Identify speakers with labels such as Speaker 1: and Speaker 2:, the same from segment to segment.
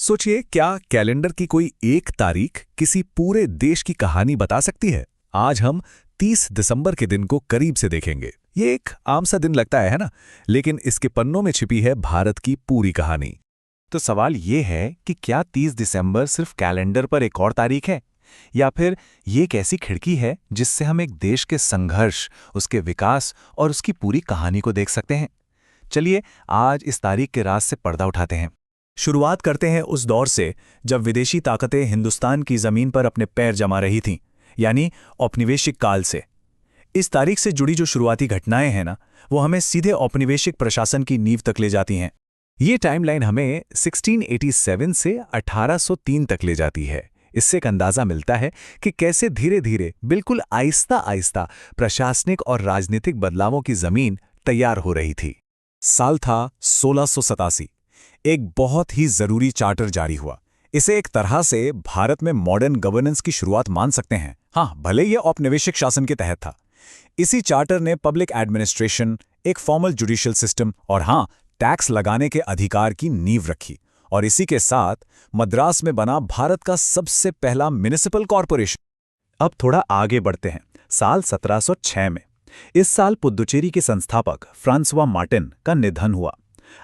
Speaker 1: सोचिए, क्या कैलेंडर की कोई एक तारीख किसी पूरे देश की कहानी बता सकती है? आज हम 30 दिसंबर के दिन को करीब से देखेंगे। ये एक आम सा दिन लगता है ना? लेकिन इसके पन्नों में छिपी है भारत की पूरी कहानी।
Speaker 2: तो सवाल ये है कि क्या 30 दिसंबर सिर्फ कैलेंडर पर एक और तारीख है, या फिर ये एक ऐसी खिड़की है जिससे हम एक देश के संघर्ष, उसके विकास और उसकी पूरी कहानी को देख सकते हैं। चलिए आज इस तारीख के राज से पर्दा उठाते हैं।
Speaker 1: शुरुआत करते हैं उस दौर से जब विदेशी ताकतें हिंदुस्तान की जमीन पर अपने पैर जमा रही थीं, यानी औपनिवेशिक काल से। इस तारीख से जुड़ी जो शुरुआती घटनाएं हैं ना, वो हमें सीधे औपनिवेशिक प्रशासन की नींव तक ले जाती हैं। ये टाइमलाइन हमें 1687 से 1803 तक ले जाती है। इससे एक अंदाजा मिलता है कि कैसे धीरे धीरे, बिल्कुल आहिस्ता आहिस्ता प्रशासनिक और राजनीतिक बदलावों की जमीन तैयार हो रही थी। साल था 1687। एक बहुत ही जरूरी चार्टर जारी हुआ। इसे एक तरह से भारत में मॉडर्न गवर्नेंस की शुरुआत मान सकते हैं। हाँ, भले यह औपनिवेशिक शासन के तहत था। इसी चार्टर ने पब्लिक एडमिनिस्ट्रेशन, एक फॉर्मल जुडिशियल सिस्टम और हाँ, टैक्स लगाने के अधिकार की नींव रखी। और इसी के साथ मद्रास में बना भारत का सबसे पहला म्युनिसिपल कॉरपोरेशन। अब थोड़ा आगे बढ़ते हैं, साल 1706 में। इस साल पुद्दुचेरी के संस्थापक फ्रांसवा मार्टिन का निधन हुआ।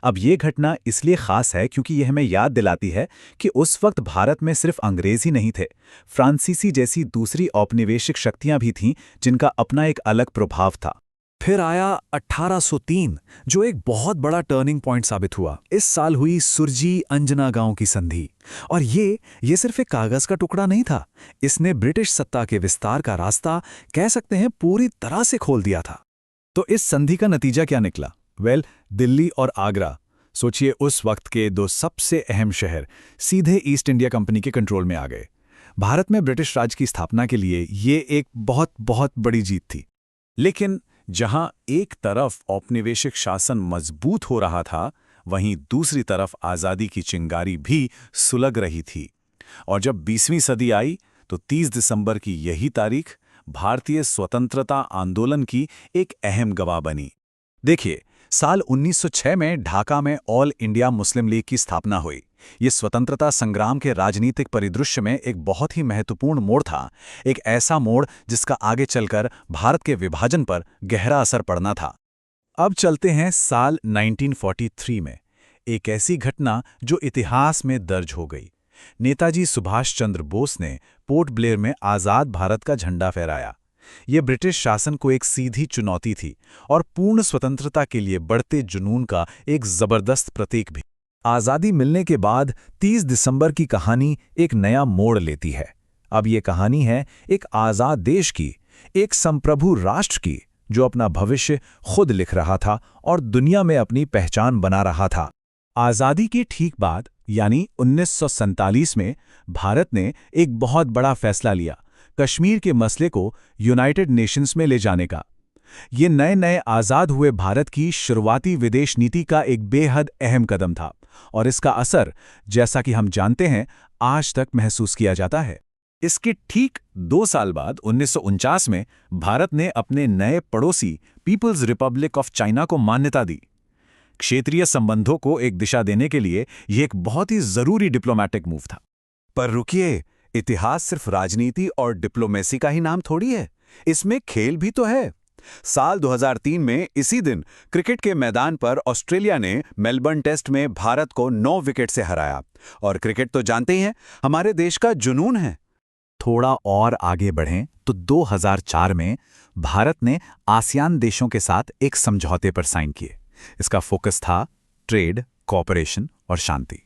Speaker 1: अब ये घटना इसलिए खास है क्योंकि यह हमें याद दिलाती है कि उस वक्त भारत में सिर्फ अंग्रेज ही नहीं थे, फ्रांसीसी जैसी दूसरी औपनिवेशिक शक्तियां भी थीं जिनका अपना एक अलग प्रभाव था। फिर आया 1803, जो एक बहुत बड़ा टर्निंग पॉइंट साबित हुआ। इस साल हुई सुरजी अंजना गांव की संधि। और ये सिर्फ एक कागज का टुकड़ा नहीं था, इसने ब्रिटिश सत्ता के विस्तार का रास्ता, कह सकते हैं, पूरी तरह से खोल दिया था। तो इस संधि का नतीजा क्या निकला? दिल्ली और आगरा, सोचिए, उस वक्त के दो सबसे अहम शहर सीधे ईस्ट इंडिया कंपनी के कंट्रोल में आ गए। भारत में ब्रिटिश राज की स्थापना के लिए ये एक बहुत बहुत बड़ी जीत थी। लेकिन जहां एक तरफ औपनिवेशिक शासन मजबूत हो रहा था, वहीं दूसरी तरफ आज़ादी की चिंगारी भी सुलग रही थी। और जब 20वीं सदी आई तो 30 दिसंबर की यही तारीख भारतीय स्वतंत्रता आंदोलन की एक अहम गवाह बनी। देखिए, साल 1906 में ढाका में ऑल इंडिया मुस्लिम लीग की स्थापना हुई। ये स्वतंत्रता संग्राम के राजनीतिक परिदृश्य में एक बहुत ही महत्वपूर्ण मोड़ था, एक ऐसा मोड़ जिसका आगे चलकर भारत के विभाजन पर गहरा असर पड़ना था। अब चलते हैं साल 1943 में, एक ऐसी घटना जो इतिहास में दर्ज हो गई। नेताजी सुभाष चंद्र बोस ने पोर्ट ब्लेयर में आज़ाद भारत का झंडा फहराया। ये ब्रिटिश शासन को एक सीधी चुनौती थी और पूर्ण स्वतंत्रता के लिए बढ़ते जुनून का एक जबरदस्त प्रतीक भी। आज़ादी मिलने के बाद 30 दिसंबर की कहानी एक नया मोड़ लेती है। अब ये कहानी है एक आज़ाद देश की, एक संप्रभु राष्ट्र की, जो अपना भविष्य खुद लिख रहा था और दुनिया में अपनी पहचान बना रहा था। आज़ादी के ठीक बाद, यानी 1947 में, भारत ने एक बहुत बड़ा फैसला लिया, कश्मीर के मसले को यूनाइटेड नेशंस में ले जाने का। ये नए नए आज़ाद हुए भारत की शुरुआती विदेश नीति का एक बेहद अहम कदम था और इसका असर, जैसा कि हम जानते हैं, आज तक महसूस किया जाता है। इसके ठीक 2 साल बाद 1949 में भारत ने अपने नए पड़ोसी पीपल्स रिपब्लिक ऑफ चाइना को मान्यता दी। क्षेत्रीय संबंधों को एक दिशा देने के लिए यह एक बहुत ही जरूरी डिप्लोमैटिक मूव था। पर रुकिए, इतिहास सिर्फ राजनीति और डिप्लोमेसी का ही नाम थोड़ी है, इसमें खेल भी तो है। साल 2003 में इसी दिन क्रिकेट के मैदान पर ऑस्ट्रेलिया ने मेलबर्न टेस्ट में भारत को 9 विकेट से हराया। और क्रिकेट तो जानते ही हैं, हमारे देश का जुनून है। थोड़ा और आगे बढ़ें तो 2004 में भारत ने आसियान देशों के साथ एक समझौते पर साइन किए। इसका फोकस था ट्रेड, कॉपरेशन और शांति।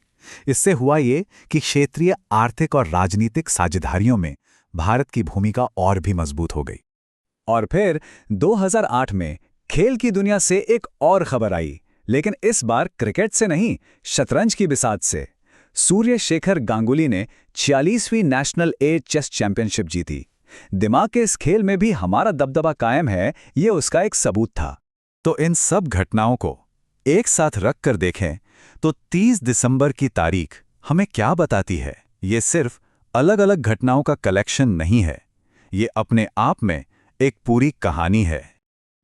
Speaker 1: इससे हुआ ये कि क्षेत्रीय आर्थिक और राजनीतिक साझेदारियों में भारत की भूमिका और भी मजबूत हो गई। और फिर 2008 में खेल की दुनिया से एक और खबर आई, लेकिन इस बार क्रिकेट से नहीं, शतरंज की बिसात से। सूर्य शेखर गांगुली ने 46वीं नेशनल ए चेस चैंपियनशिप जीती। दिमाग के इस खेल में भी हमारा दबदबा कायम है, ये उसका एक सबूत था। तो इन सब घटनाओं को एक साथ रख कर देखें तो 30 दिसंबर की तारीख हमें क्या बताती है? ये सिर्फ अलग अलग घटनाओं का कलेक्शन नहीं है, ये अपने आप में एक पूरी कहानी है।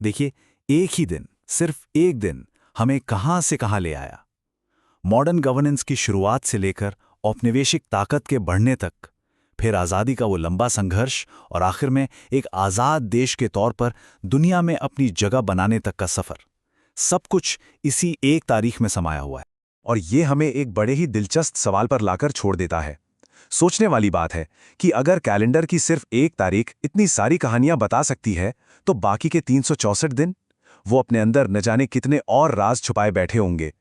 Speaker 1: देखिए, एक ही दिन, सिर्फ एक दिन, हमें कहां से कहां ले आया। मॉडर्न गवर्नेंस की शुरुआत से लेकर औपनिवेशिक ताकत के बढ़ने तक, फिर आज़ादी का वो लंबा संघर्ष और आखिर में एक आज़ाद देश के तौर पर दुनिया में अपनी जगह बनाने तक का सफ़र, सब कुछ इसी एक तारीख में समाया हुआ है।
Speaker 2: और ये हमें एक बड़े ही दिलचस्प सवाल पर लाकर छोड़ देता है। सोचने वाली बात है कि अगर कैलेंडर की सिर्फ एक तारीख इतनी सारी कहानियां बता सकती है, तो बाकी के 364 दिन, वो अपने अंदर न जाने कितने और राज छुपाए बैठे होंगे।